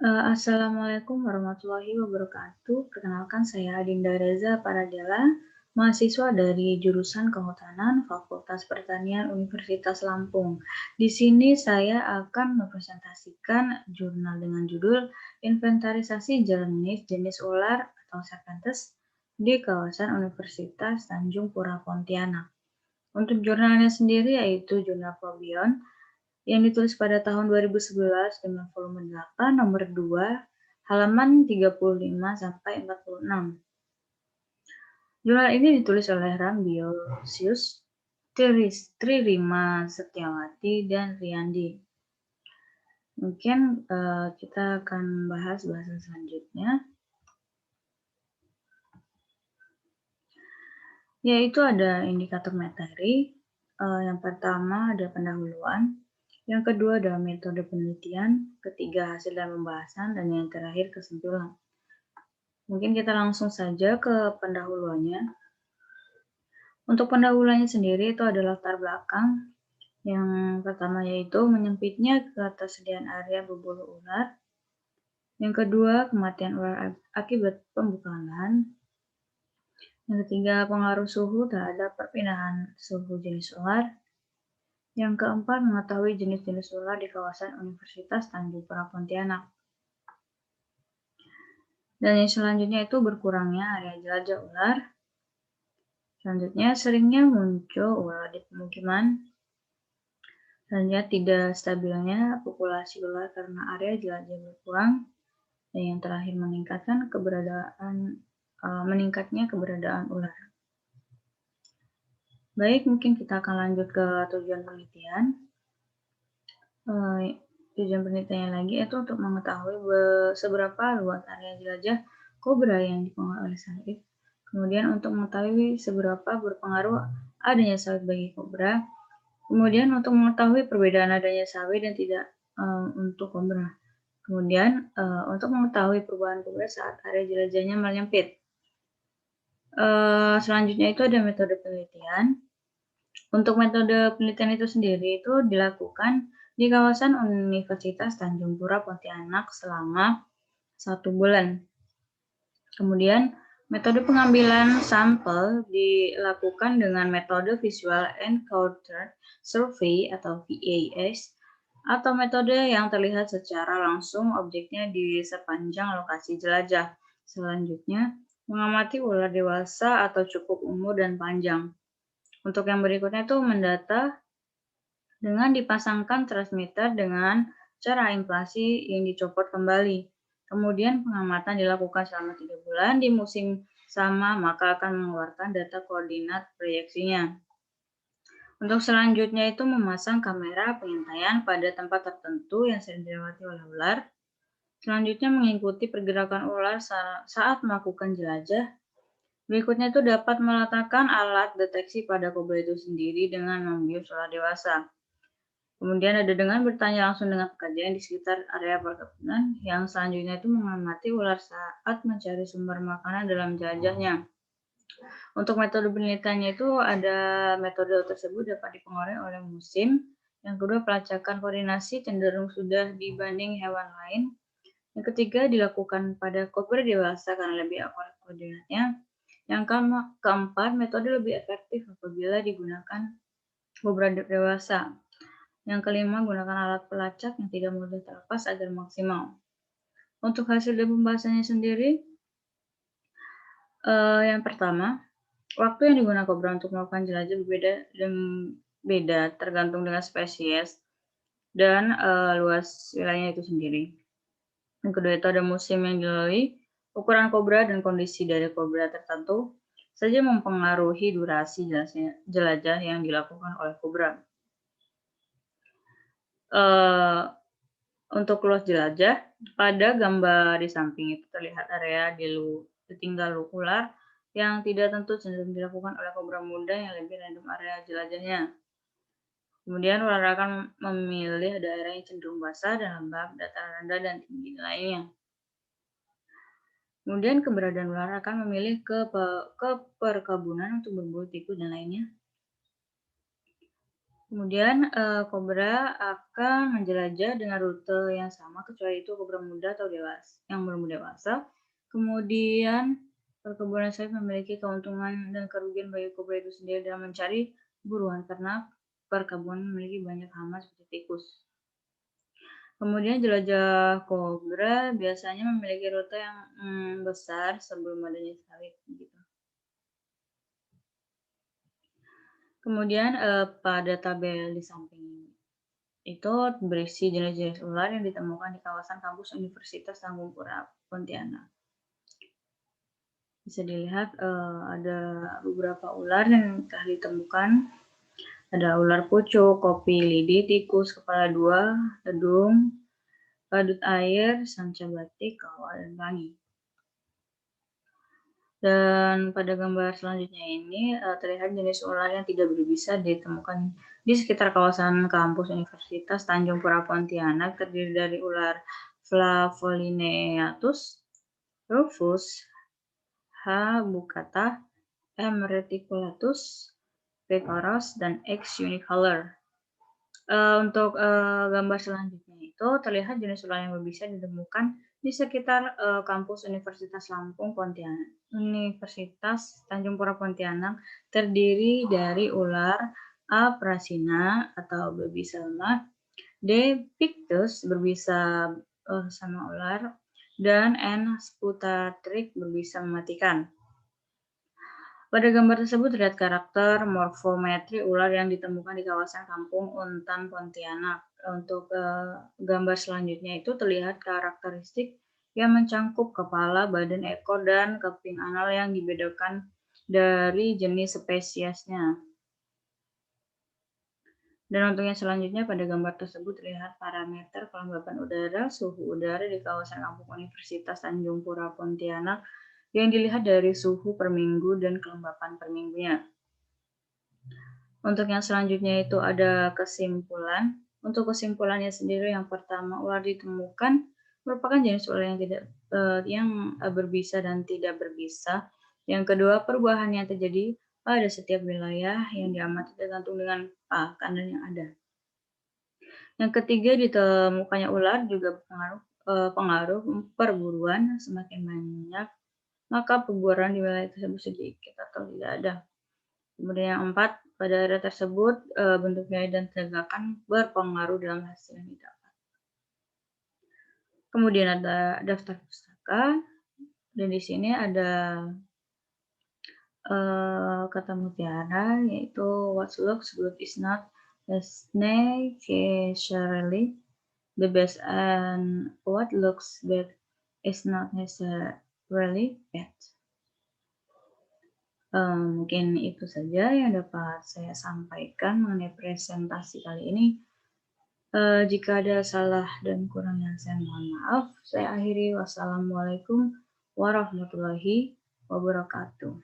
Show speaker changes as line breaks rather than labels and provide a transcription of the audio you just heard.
Assalamualaikum warahmatullahi wabarakatuh. Perkenalkan saya Adinda Reza Paradela, mahasiswa dari jurusan Kehutanan Fakultas Pertanian Universitas Lampung. Di sini saya akan mempresentasikan jurnal dengan judul Inventarisasi Jernih Jenis Ular atau Serpentes di kawasan Universitas Tanjung Pura Pontianak. Untuk jurnalnya sendiri yaitu Jurnal Fobion yang ditulis pada tahun 2011 dengan volume 8 nomor 2 halaman 35 sampai 46. Jurnal ini ditulis oleh Rambiosius, Tririma Setiawati, dan Riyandi. Mungkin kita akan bahas bahasan selanjutnya, yaitu ada indikator materi. Yang pertama ada pendahuluan, yang kedua adalah metode penelitian, ketiga hasil dan pembahasan, dan yang terakhir kesimpulan. Mungkin kita langsung saja ke pendahuluannya. Untuk pendahuluannya sendiri itu adalah latar belakang. Yang pertama yaitu menyempitnya ketersediaan area berburu ular. Yang kedua, kematian ular akibat pembukaan lahan. Yang ketiga, pengaruh suhu terhadap perpindahan suhu jenis ular. Yang keempat, mengetahui jenis-jenis ular di kawasan Universitas Tanjung Pura Pontianak. Dan yang selanjutnya itu berkurangnya area jelajah ular. Selanjutnya, seringnya muncul ular di pemukiman. Selanjutnya, tidak stabilnya populasi ular karena area jelajah berkurang. Dan yang terakhir, meningkatnya keberadaan ular. Baik, mungkin kita akan lanjut ke tujuan penelitian. Tujuan penelitiannya lagi itu untuk mengetahui seberapa luas area jelajah kobra yang dipengaruhi oleh sawit. Kemudian untuk mengetahui seberapa berpengaruh adanya sawit bagi kobra. Kemudian untuk mengetahui perbedaan adanya sawit dan tidak untuk kobra. Kemudian untuk mengetahui perubahan kobra saat area jelajahnya menyempit. Selanjutnya itu ada metode penelitian. Untuk metode penelitian itu sendiri itu dilakukan di kawasan Universitas Tanjung Pura Pontianak selama 1 bulan. Kemudian metode pengambilan sampel dilakukan dengan metode Visual Encounter Survey atau VAS atau metode yang terlihat secara langsung objeknya di sepanjang lokasi jelajah. Selanjutnya, mengamati ular dewasa atau cukup umur dan panjang. Untuk yang berikutnya itu mendata dengan dipasangkan transmitter dengan cara inflasi yang dicopot kembali. Kemudian pengamatan dilakukan selama 3 bulan di musim sama, maka akan mengeluarkan data koordinat proyeksinya. Untuk selanjutnya itu memasang kamera pengintaian pada tempat tertentu yang sering dilewati oleh ular. Selanjutnya mengikuti pergerakan ular saat melakukan jelajah. Berikutnya itu dapat meletakkan alat deteksi pada kobra itu sendiri dengan membius ular dewasa. Kemudian ada dengan bertanya langsung dengan pekerjaan di sekitar area perkebunan. Yang selanjutnya itu mengamati ular saat mencari sumber makanan dalam jelajahnya. Untuk metode penelitiannya itu ada metode tersebut dapat dipengaruhi oleh musim. Yang kedua, pelacakan koordinasi cenderung sudah dibanding hewan lain. Yang ketiga, dilakukan pada kobra dewasa karena lebih akurat koordinatnya. Yang keempat, metode lebih efektif apabila digunakan kobra dewasa. Yang kelima, gunakan alat pelacak yang tidak mudah terlepas agar maksimal. Untuk hasil dan pembahasannya sendiri, yang pertama, waktu yang digunakan kobra untuk melakukan jelajah berbeda tergantung dengan spesies dan luas wilayahnya itu sendiri. Yang kedua itu ada musim yang dilalui, ukuran kobra dan kondisi dari kobra tertentu saja mempengaruhi durasi jelajah yang dilakukan oleh kobra. Untuk luas jelajah, pada gambar di samping itu terlihat area ditinggal ular yang tidak tentu cenderung dilakukan oleh kobra muda yang lebih random area jelajahnya. Kemudian ular akan memilih daerah yang cenderung basah dan lembab, dataran rendah dan tinggi lainnya. Kemudian keberadaan ular akan memilih ke perkebunan untuk berburu tikus dan lainnya. Kemudian, kobra akan menjelajah dengan rute yang sama kecuali itu kobra muda atau yang belum dewasa. Kemudian, perkebunan sawit memiliki keuntungan dan kerugian bagi kobra itu sendiri dalam mencari buruan karena perkebunan memiliki banyak hama seperti tikus. Kemudian jelajah kobra biasanya memiliki rute yang besar sebelum adanya sawit gitu. Kemudian, pada tabel di samping itu berisi jenis-jenis ular yang ditemukan di kawasan kampus Universitas Tanjungpura, Pontianak. Bisa dilihat ada beberapa ular yang telah ditemukan. Ada ular pucuk, kopi lidi, tikus, kepala dua, tedung, badut air, sanca batik, kawal, dan pelangi. Dan pada gambar selanjutnya ini terlihat jenis ular yang tidak berbisa ditemukan di sekitar kawasan kampus Universitas Tanjung Pura Pontianak, terdiri dari ular Flavolineatus, Rufus, H. bucata, M. reticulatus, P. coros, dan X. unicolor. Untuk gambar selanjutnya itu terlihat jenis ular yang berbisa ditemukan di sekitar kampus Universitas Lampung Pontianak. Universitas Tanjung Pura Pontianak terdiri dari ular A. prasina atau baby selma, D. pictus berbisa sama ular, dan N. sputatrix berbisa mematikan. Pada gambar tersebut terlihat karakter morfometri ular yang ditemukan di kawasan Kampung Untan, Pontianak. Untuk gambar selanjutnya itu terlihat karakteristik yang mencangkup kepala, badan, ekor, dan keping anal yang dibedakan dari jenis spesiesnya. Dan untuk yang selanjutnya pada gambar tersebut terlihat parameter kelembapan udara, suhu udara di kawasan Kampung Universitas Tanjung Pura, Pontianak yang dilihat dari suhu per minggu dan kelembapan per minggunya. Untuk yang selanjutnya itu ada kesimpulan. Untuk kesimpulannya sendiri yang pertama, ular ditemukan merupakan jenis ular yang berbisa dan tidak berbisa. Yang kedua, perubahan yang terjadi pada setiap wilayah yang diamati tergantung dengan pakan yang ada. Yang ketiga, ditemukannya ular juga pengaruh perburuan. Semakin banyak, maka perburuan di wilayah tersebut sedikit atau tidak ada. Kemudian yang empat, pada area tersebut bentuk nilai dan tegakan berpengaruh dalam hasil yang didapat. Kemudian ada daftar pustaka, dan di sini ada kata mutiara, yaitu what looks good is not necessarily the best, and what looks bad is not necessarily bad. Mungkin itu saja yang dapat saya sampaikan mengenai presentasi kali ini. Jika ada salah dan kurangnya saya mohon maaf. Saya akhiri. Wassalamualaikum warahmatullahi wabarakatuh.